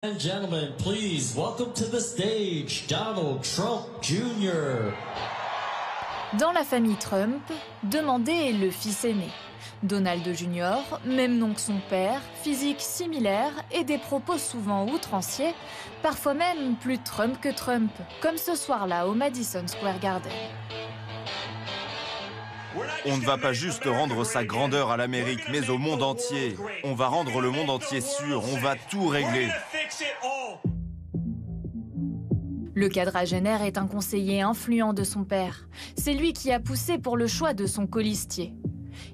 And gentlemen, please welcome to the stage Donald Trump Jr. Dans la famille Trump, demandé est le fils aîné. Donald Jr., même nom que son père, physique similaire et des propos souvent outranciers, parfois même plus Trump que Trump, comme ce soir-là au Madison Square Garden. On ne va pas juste rendre sa grandeur à l'Amérique, mais au monde entier. On va rendre le monde entier sûr, on va tout régler. Le quadragénaire est un conseiller influent de son père. C'est lui qui a poussé pour le choix de son colistier.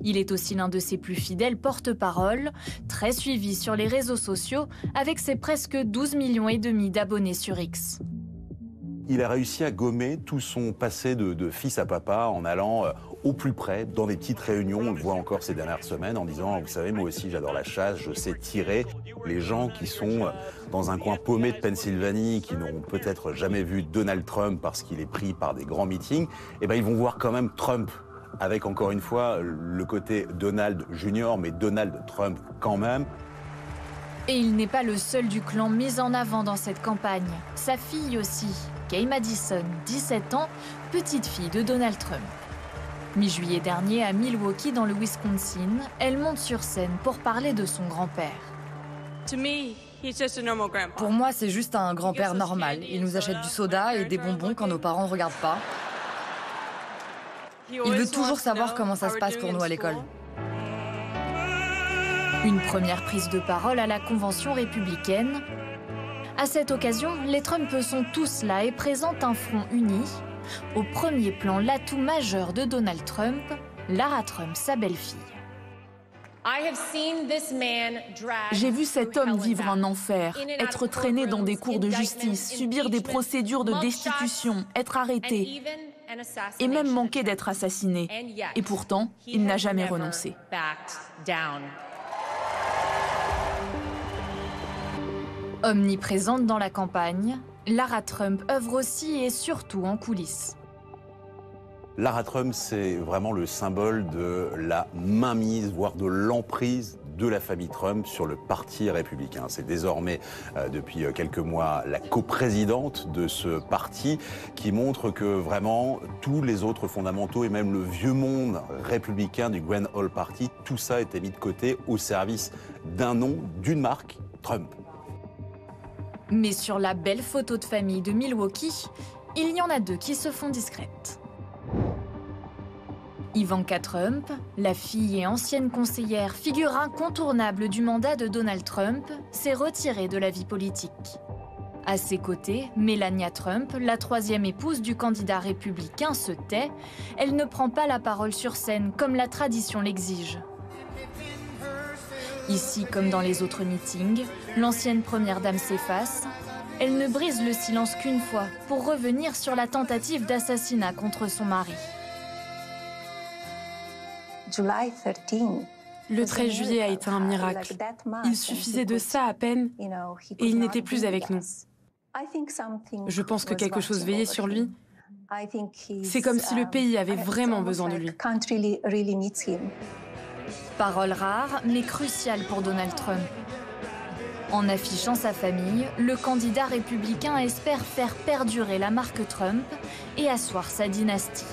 Il est aussi l'un de ses plus fidèles porte-parole, très suivi sur les réseaux sociaux, avec ses presque 12,5 millions d'abonnés sur X. Il a réussi à gommer tout son passé de fils à papa en allant au plus près, dans des petites réunions. On le voit encore ces dernières semaines en disant « Vous savez, moi aussi, j'adore la chasse, je sais tirer ». Les gens qui sont dans un coin paumé de Pennsylvanie, qui n'auront peut-être jamais vu Donald Trump parce qu'il est pris par des grands meetings, eh ben, ils vont voir quand même Trump, avec encore une fois le côté Donald Jr., mais Donald Trump quand même. Et il n'est pas le seul du clan mis en avant dans cette campagne. Sa fille aussi, Kay Madison, 17 ans, petite fille de Donald Trump. Mi-juillet dernier, à Milwaukee, dans le Wisconsin, elle monte sur scène pour parler de son grand-père. Pour moi, c'est juste un grand-père normal. Il nous achète du soda et des bonbons quand nos parents ne regardent pas. Il veut toujours savoir comment ça se passe pour nous à l'école. Une première prise de parole à la convention républicaine. À cette occasion, les Trump sont tous là et présentent un front uni. Au premier plan, l'atout majeur de Donald Trump, Lara Trump, sa belle-fille. J'ai vu cet homme vivre un enfer, être traîné dans des cours de justice, subir des procédures de destitution, être arrêté et même manquer d'être assassiné. Et pourtant, il n'a jamais renoncé. Omniprésente dans la campagne, Lara Trump œuvre aussi et surtout en coulisses. Lara Trump, c'est vraiment le symbole de la mainmise, voire de l'emprise de la famille Trump sur le parti républicain. C'est désormais, depuis quelques mois, la coprésidente de ce parti qui montre que vraiment tous les autres fondamentaux et même le vieux monde républicain du Grand Old Party, tout ça a été mis de côté au service d'un nom, d'une marque, Trump. Mais sur la belle photo de famille de Milwaukee, il y en a deux qui se font discrètes. Ivanka Trump, la fille et ancienne conseillère, figure incontournable du mandat de Donald Trump, s'est retirée de la vie politique. À ses côtés, Melania Trump, la troisième épouse du candidat républicain, se tait. Elle ne prend pas la parole sur scène comme la tradition l'exige. Ici, comme dans les autres meetings, l'ancienne première dame s'efface. Elle ne brise le silence qu'une fois pour revenir sur la tentative d'assassinat contre son mari. Le 13 juillet a été un miracle. Il suffisait de ça à peine et il n'était plus avec nous. Je pense que quelque chose veillait sur lui. C'est comme si le pays avait vraiment besoin de lui. Parole rare, mais cruciale pour Donald Trump. En affichant sa famille, le candidat républicain espère faire perdurer la marque Trump et asseoir sa dynastie.